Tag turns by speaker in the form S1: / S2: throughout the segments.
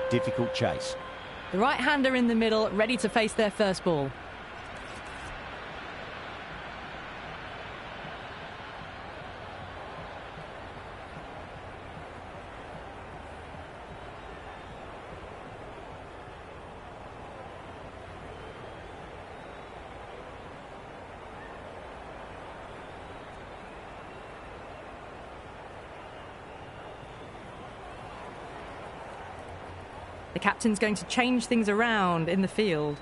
S1: difficult chase.
S2: The right-hander in the middle, ready to face their first ball. The captain's going to change things around in the field.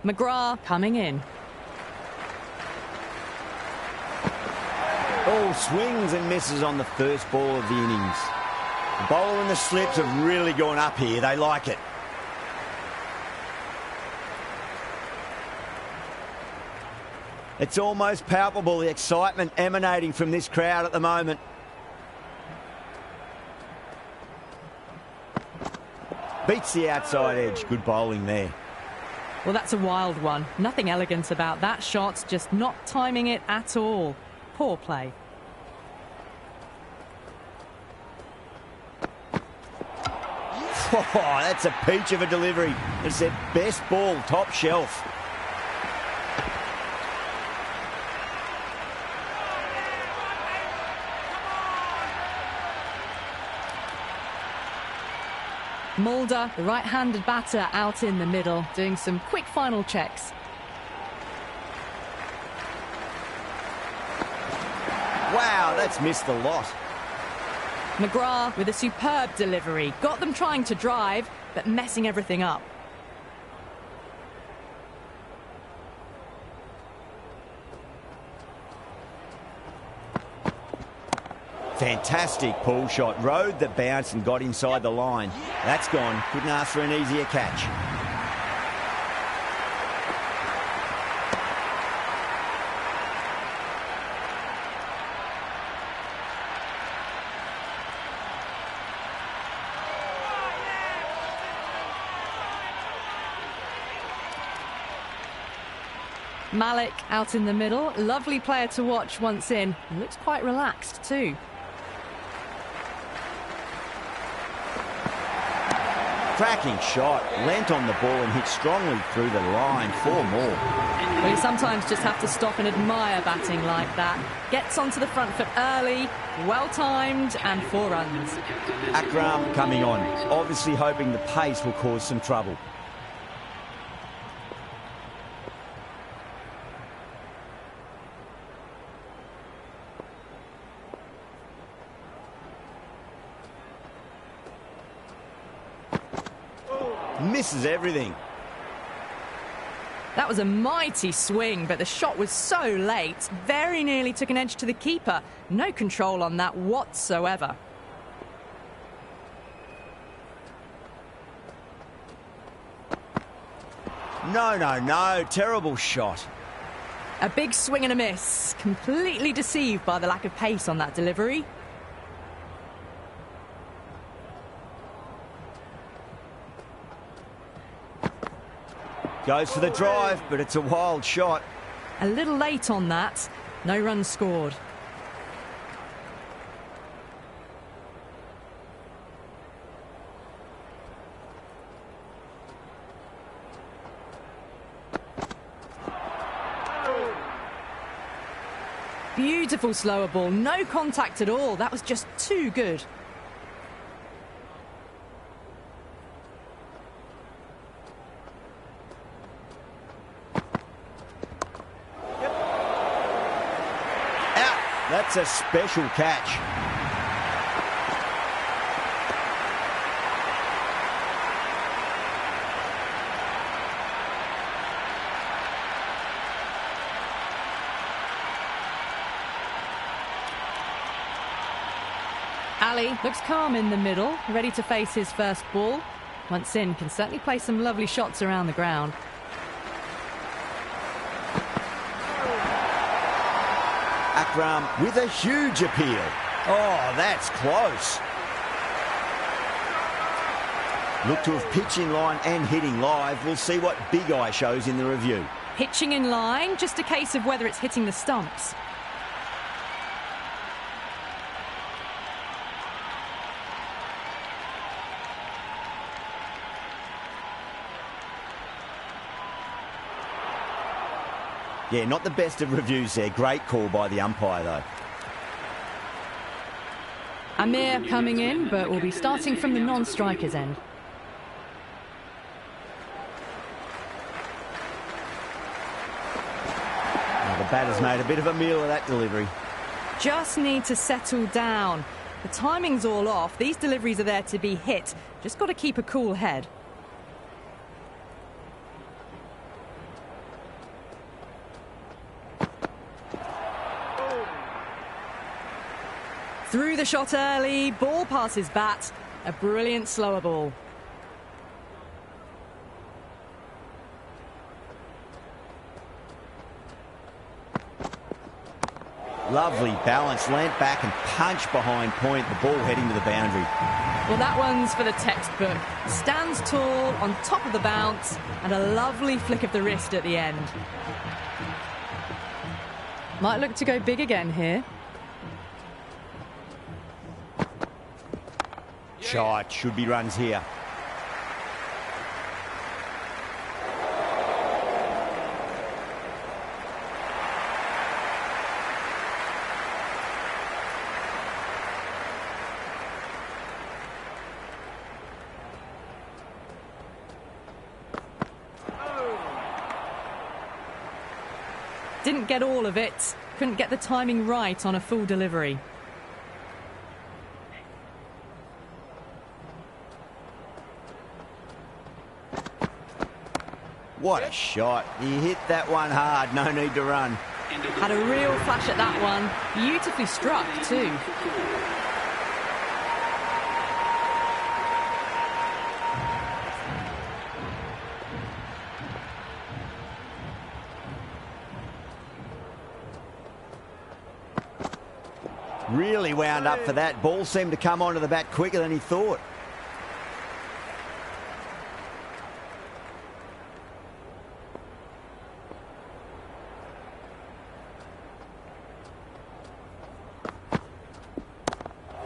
S2: McGrath coming in.
S1: All swings and misses on the first ball of the innings. The bowler and the slips have really gone up here. They like it. It's almost palpable, the excitement emanating from this crowd at the moment. Beats the outside edge. Good bowling there.
S2: Well, that's a wild one. Nothing elegant about that shot, just not timing it at all. Poor play.
S1: Oh, that's a peach of a delivery. It's their best ball, top shelf.
S2: Mulder, the right-handed batter, out in the middle, doing some quick final checks.
S1: Wow, that's missed the lot.
S2: McGrath with a superb delivery. Got them trying to drive, but messing everything up.
S1: Fantastic pull shot. Rode the bounce and got inside the line. That's gone. Couldn't ask for an easier catch.
S2: Malik out in the middle. Lovely player to watch once in. He looks quite relaxed too.
S1: Cracking shot, leant on the ball and hit strongly through the line. 4 more.
S2: Well, you sometimes just have to stop and admire batting like that. Gets onto the front foot early, well-timed, and 4 runs.
S1: Akram coming on, obviously hoping the pace will cause some trouble. Misses everything.
S2: That was a mighty swing, but the shot was so late. Very nearly took an edge to the keeper. No control on that whatsoever.
S1: No. Terrible shot.
S2: A big swing and a miss. Completely deceived by the lack of pace on that delivery.
S1: Goes for the drive, but it's a wild shot.
S2: A little late on that. No runs scored. Beautiful slower ball. No contact at all. That was just too good.
S1: That's a special catch.
S2: Ali looks calm in the middle, ready to face his first ball. Once in, can certainly play some lovely shots around the ground.
S1: Akram with a huge appeal. Oh, that's close. Look to have pitch in line and hitting live. We'll see what Big Eye shows in the review.
S2: Pitching in line, just a case of whether it's hitting the stumps.
S1: Yeah, not the best of reviews there. Great call by the umpire, though.
S2: Amir coming in, but will be starting from the non-striker's end.
S1: Now, the batter's made a bit of a meal of that delivery.
S2: Just need to settle down. The timing's all off. These deliveries are there to be hit. Just got to keep a cool head. Through the shot early, ball past his bat. A brilliant slower ball.
S1: Lovely balance, leant back and punch behind point. The ball heading to the boundary.
S2: Well, that one's for the textbook. Stands tall, on top of the bounce, and a lovely flick of the wrist at the end. Might look to go big again here.
S1: Shot, should be runs here.
S2: Didn't get all of it. Couldn't get the timing right on a full delivery.
S1: What a shot. He hit that one hard. No need to run.
S2: Had a real flash at that one. Beautifully struck, too.
S1: Really wound up for that. Ball seemed to come onto the bat quicker than he thought.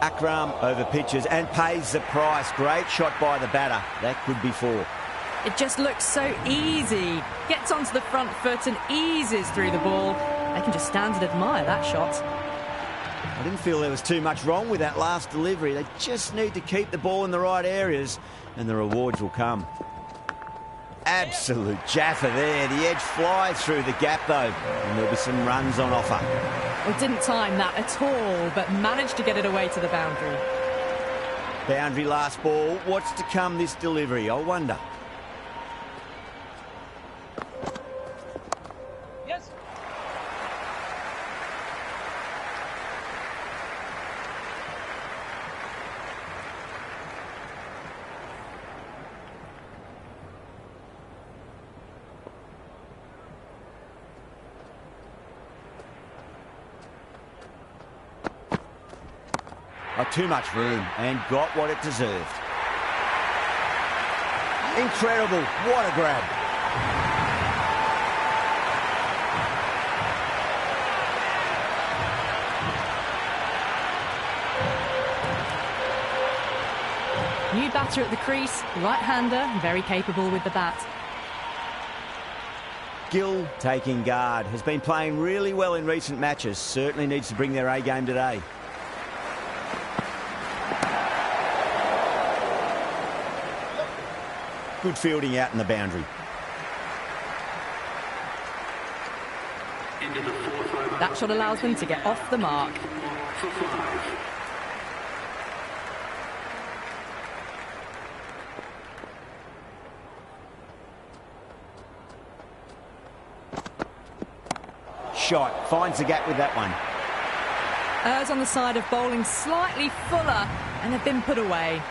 S1: Akram over pitches and pays the price. Great shot by the batter. That could be four.
S2: It just looks so easy. Gets onto the front foot and eases through the ball. They can just stand and admire that shot.
S1: I didn't feel there was too much wrong with that last delivery. They just need to keep the ball in the right areas and the rewards will come. Absolute jaffer there. The edge flies through the gap though, and there'll be some runs on offer.
S2: Well, didn't time that at all, but managed to get it away to the boundary.
S1: Boundary last ball. What's to come this delivery? I wonder.
S3: Yes.
S1: Too much room and got what it deserved. Incredible. What a grab.
S2: New batter at the crease, right-hander, very capable with the bat.
S1: Gill taking guard. Has been playing really well in recent matches. Certainly needs to bring their A game today. Good fielding out in the boundary.
S2: That shot allows them to get off the mark.
S1: Shot. Finds the gap with that one.
S2: Errs on the side of bowling slightly fuller and have been put away.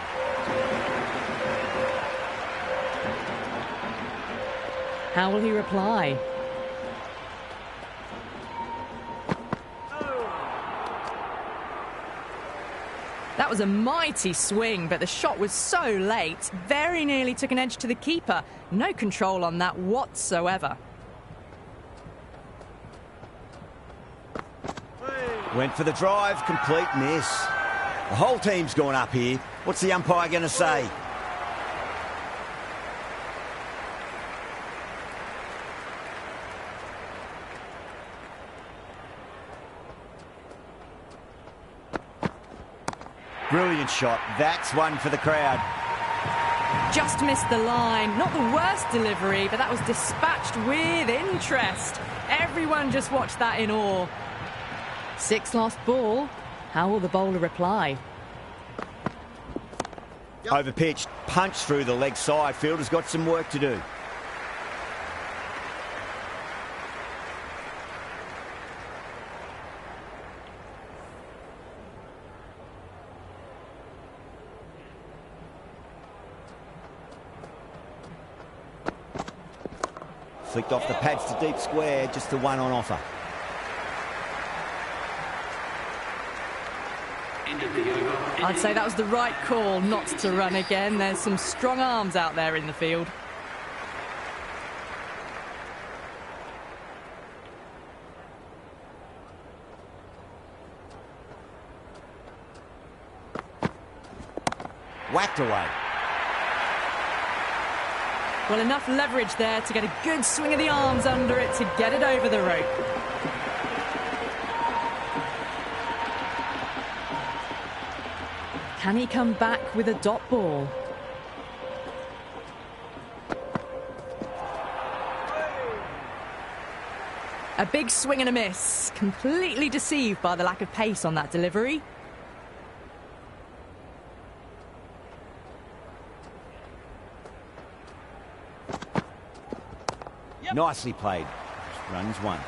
S2: How will he reply? That That was a mighty swing, but the shot was so late. Very nearly took an edge to the keeper. No control on that whatsoever.
S1: Went for the drive, complete miss. The whole team's gone up here. What's the umpire going to say? Brilliant shot. That's one for the crowd.
S2: Just missed the line. Not the worst delivery, but that was dispatched with interest. Everyone just watched that in awe. 6 lost ball. How will the bowler reply?
S1: Overpitched, punched through the leg side. Fielder's got some work to do. Flicked off the pads to deep square, just the one on offer.
S2: I'd say that was the right call not to run again. There's some strong arms out there in the field.
S1: Whacked away.
S2: Well, enough leverage there to get a good swing of the arms under it to get it over the rope. Can he come back with a dot ball? A big swing and a miss. Completely deceived by the lack of pace on that delivery.
S1: Nicely played. Runs one.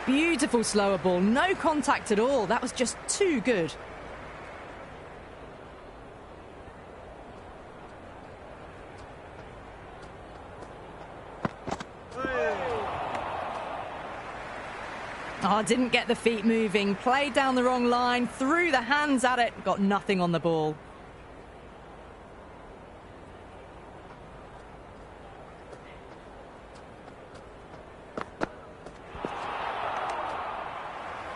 S2: Beautiful slower ball, no contact at all. That was just too good. Oh, didn't get the feet moving. Played down the wrong line, threw the hands at it, got nothing on the ball.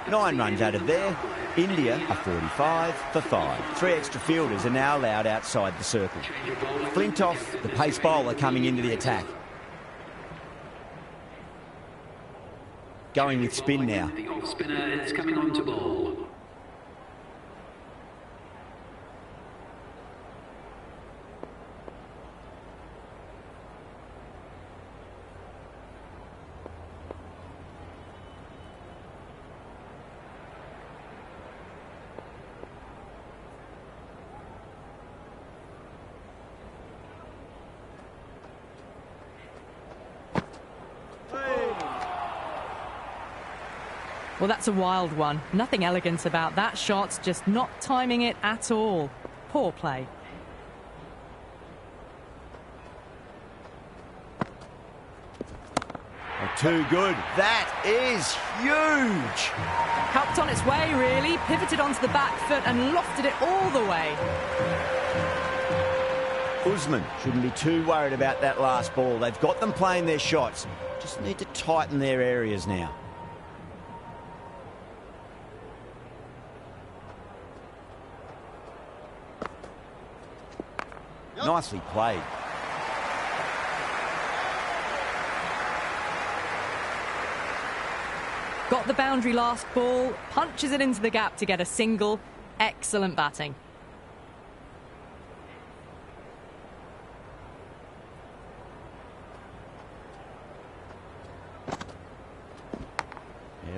S1: Nine runs out of there. India are 45 for 5. 3 extra fielders are now allowed outside the circle. Flintoff, the pace bowler, coming into the attack. Going with spin now.
S3: The off spinner is coming on to bowl.
S2: Well, that's a wild one. Nothing elegant about that shot, just not timing it at all. Poor play.
S1: Oh, too good. That is huge.
S2: Helped on its way, really. Pivoted onto the back foot and lofted it all the way.
S1: Usman shouldn't be too worried about that last ball. They've got them playing their shots. Just need to tighten their areas now. Nicely played.
S2: Got the boundary last ball, punches it into the gap to get a single. Excellent batting.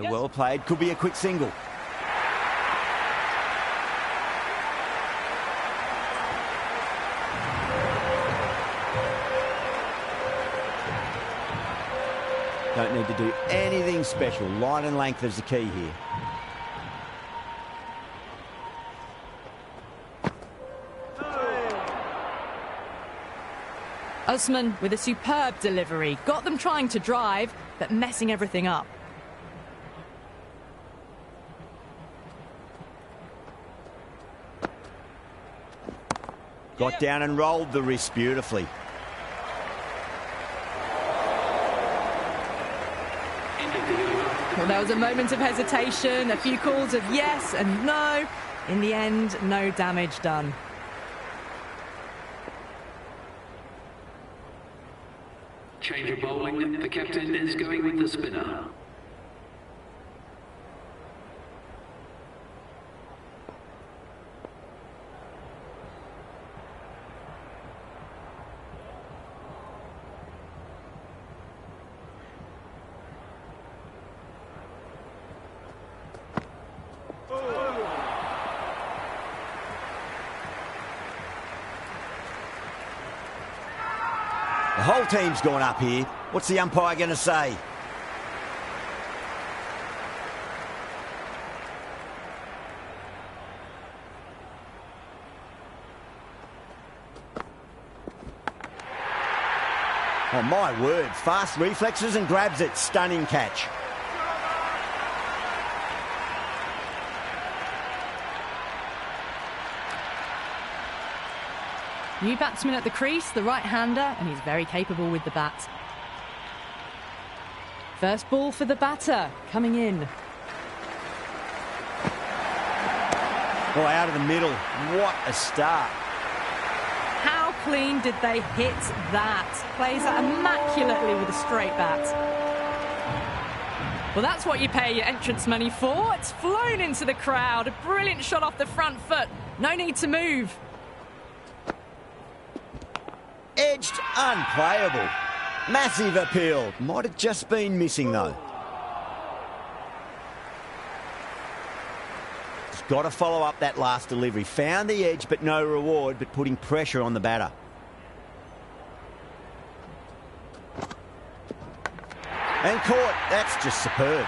S1: Yeah, well played. Could be a quick single. Don't need to do anything special. Line and length is the key here.
S2: Usman with a superb delivery. Got them trying to drive, but messing everything up.
S1: Got down and rolled the wrist beautifully.
S2: Well, there was a moment of hesitation, a few calls of yes and no. In the end, no damage done.
S3: Change of bowling. The captain is going with the spinner.
S1: The whole team's gone up here. What's the umpire going to say? Oh, my word. Fast reflexes and grabs it. Stunning catch.
S2: New batsman at the crease, the right-hander, and he's very capable with the bat. First ball for the batter, coming in.
S1: Oh, out of the middle. What a start.
S2: How clean did they hit that? Plays that immaculately with a straight bat. Well, that's what you pay your entrance money for. It's flown into the crowd. A brilliant shot off the front foot. No need to move.
S1: Edged, unplayable. Massive appeal. Might have just been missing, though. He's got to follow up that last delivery. Found the edge, but no reward, but putting pressure on the batter. And caught. That's just superb.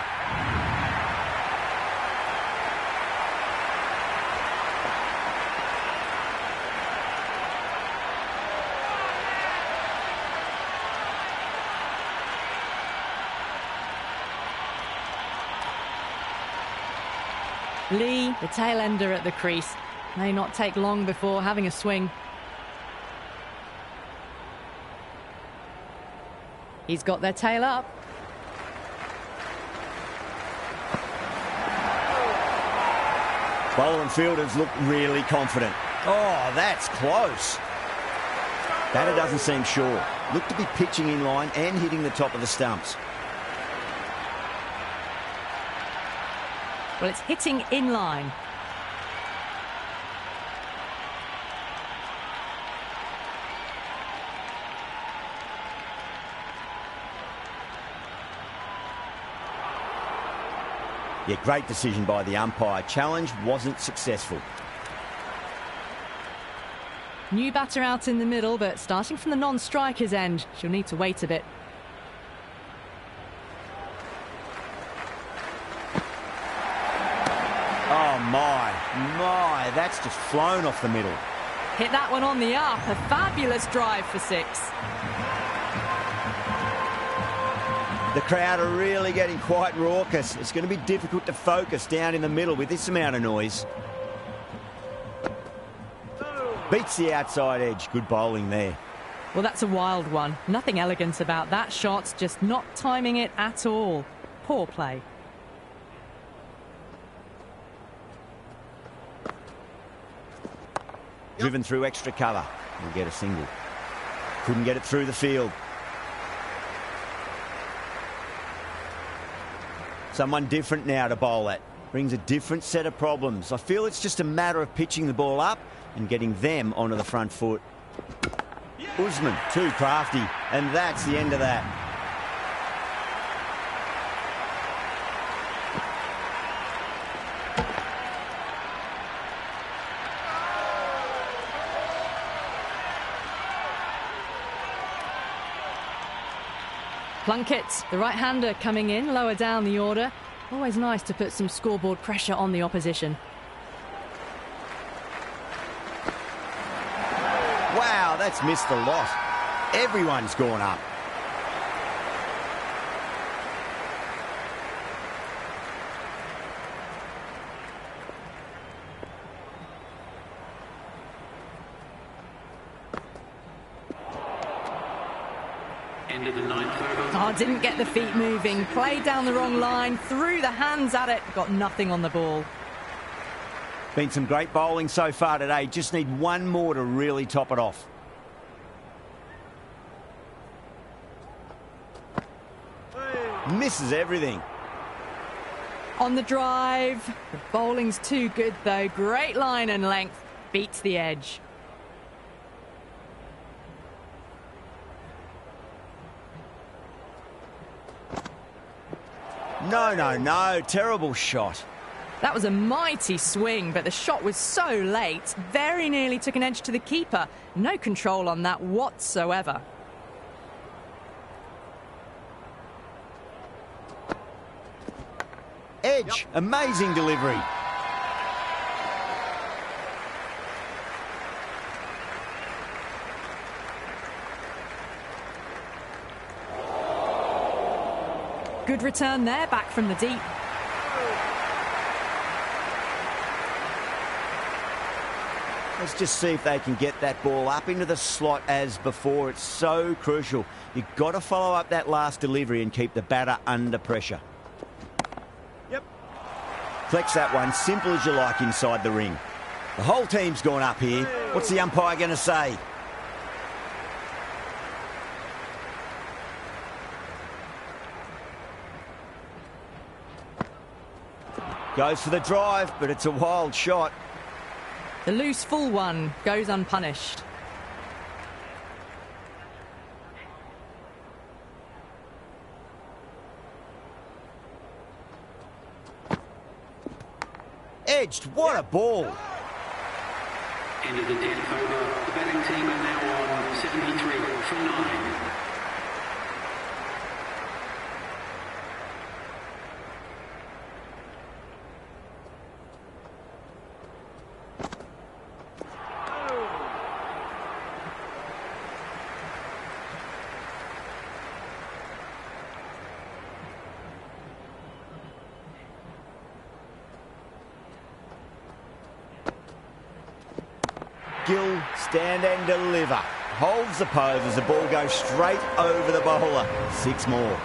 S2: Lee, the tail ender at the crease, may not take long before having a swing. He's got their tail up.
S1: Bowler and fielders look really confident. Oh, that's close. Batter doesn't seem sure. Looked to be pitching in line and hitting the top of the stumps.
S2: Well, it's hitting in line.
S1: Yeah, great decision by the umpire. Challenge wasn't successful.
S2: New batter out in the middle, but starting from the non-striker's end, she'll need to wait a bit.
S1: Oh, my, that's just flown off the middle.
S2: Hit that one on the up. A fabulous drive for six.
S1: The crowd are really getting quite raucous. It's going to be difficult to focus down in the middle with this amount of noise. Beats the outside edge. Good bowling there.
S2: Well, that's a wild one. Nothing elegant about that shot, just not timing it at all. Poor play.
S1: Driven through extra cover. We'll get a single. Couldn't get it through the field. Someone different now to bowl at. Brings a different set of problems. I feel it's just a matter of pitching the ball up and getting them onto the front foot. Usman, too crafty, and that's the end of that.
S2: Plunkett, the right-hander, coming in lower down the order. Always nice to put some scoreboard pressure on the opposition.
S1: Wow, that's missed the lot. Everyone's gone up.
S3: End of the ninth over.
S2: Oh, didn't get the feet moving. Played down the wrong line, threw the hands at it, got nothing on the ball.
S1: Been some great bowling so far today. Just need one more to really top it off. Misses everything.
S2: On the drive. The bowling's too good, though. Great line and length. Beats the edge.
S1: No, no, no. Terrible shot.
S2: That was a mighty swing, but the shot was so late. Very nearly took an edge to the keeper. No control on that whatsoever.
S1: Edge. Amazing delivery.
S2: Good return there, back from the deep.
S1: Let's just see if they can get that ball up into the slot as before. It's so crucial. You've got to follow up that last delivery and keep the batter under pressure. Yep. Flex that one, simple as you like inside the ring. The whole team's gone up here. What's the umpire going to say? Goes for the drive, but it's a wild shot.
S2: The loose full one goes unpunished.
S1: Edged. What a ball.
S3: End of the 10th over. The batting team are now on 73 for 9.
S1: Gill, stand and deliver. Holds the pose as the ball goes straight over the bowler. 6 more.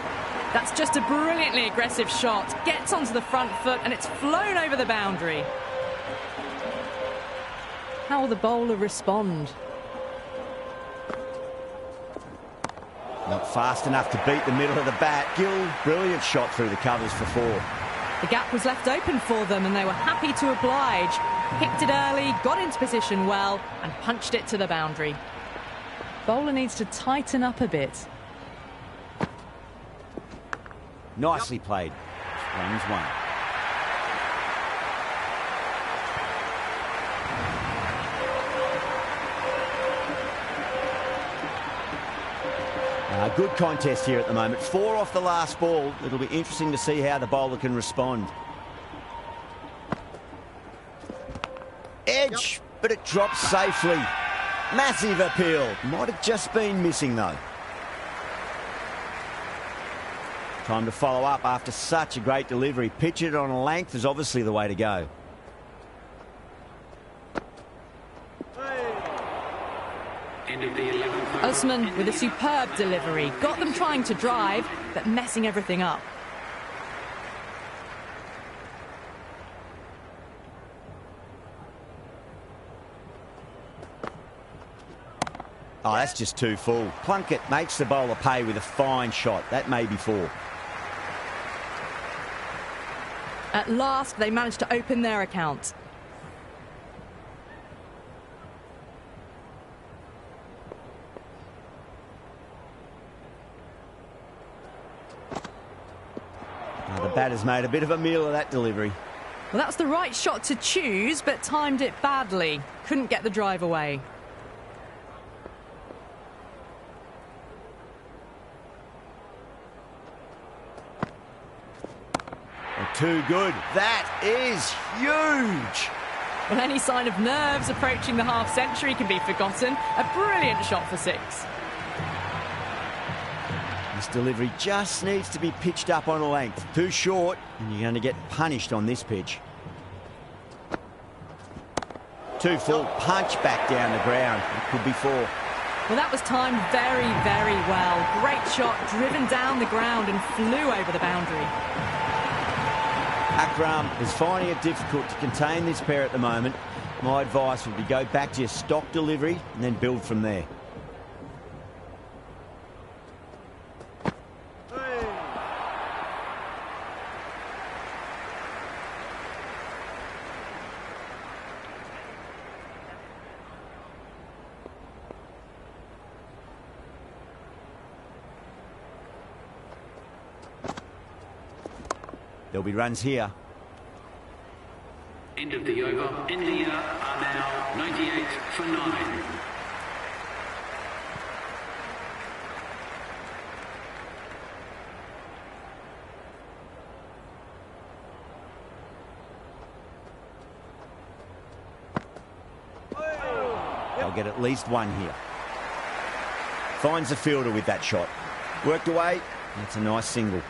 S2: That's just a brilliantly aggressive shot. Gets onto the front foot and it's flown over the boundary. How will the bowler respond?
S1: Not fast enough to beat the middle of the bat. Gill, brilliant shot through the covers for 4.
S2: The gap was left open for them and they were happy to oblige. Picked it early, got into position well and punched it to the boundary. Bowler needs to tighten up a bit.
S1: Nicely played. Runs 1. Good contest here at the moment. 4 off the last ball. It'll be interesting to see how the bowler can respond. Edge, but it drops safely. Massive appeal. Might have just been missing, though. Time to follow up after such a great delivery. Pitch it on a length is obviously the way to go.
S3: End of the 11th over.
S2: Usman with a superb delivery. Got them trying to drive, but messing everything up.
S1: Oh, that's just too full. Plunkett makes the bowler pay with a fine shot. That may be 4.
S2: At last, they managed to open their account.
S1: Oh, the batter's made a bit of a meal of that delivery.
S2: Well, that's the right shot to choose, but timed it badly. Couldn't get the drive away.
S1: too good. That is huge.
S2: Well, any sign of nerves approaching the half-century can be forgotten. A brilliant shot for 6.
S1: This delivery just needs to be pitched up on a length. Too short, and you're going to get punished on this pitch. Too full, punch back down the ground. It could be 4.
S2: Well, that was timed very, very well. Great shot, driven down the ground and flew over the boundary.
S1: Akram is finding it difficult to contain this pair at the moment. My advice would be go back to your stock delivery and then build from there. There'll be runs here.
S3: End of the over. India are now 98 for 9.
S1: They'll get at least 1 here. Finds the fielder with that shot. Worked away. That's a nice single.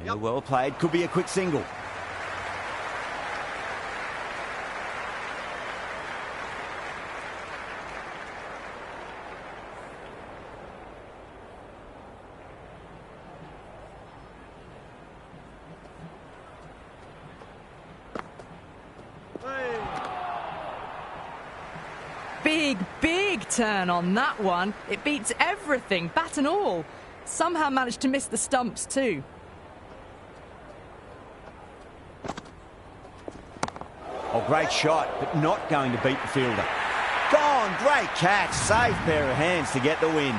S1: Yeah, well played. Could be a quick single.
S2: Big turn on that one. It beats everything, bat and all. Somehow managed to miss the stumps too.
S1: Oh, great shot, but not going to beat the fielder. Gone, great catch. Safe pair of hands to get the win.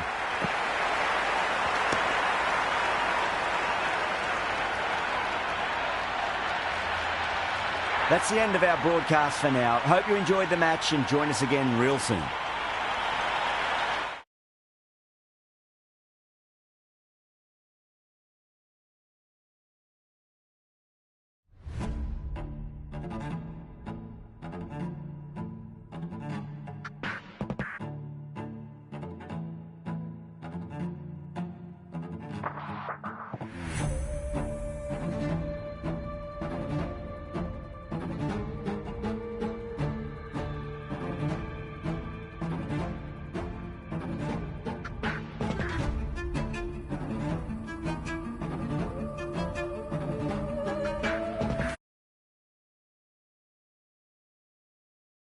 S1: That's the end of our broadcast for now. Hope you enjoyed the match and join us again real soon.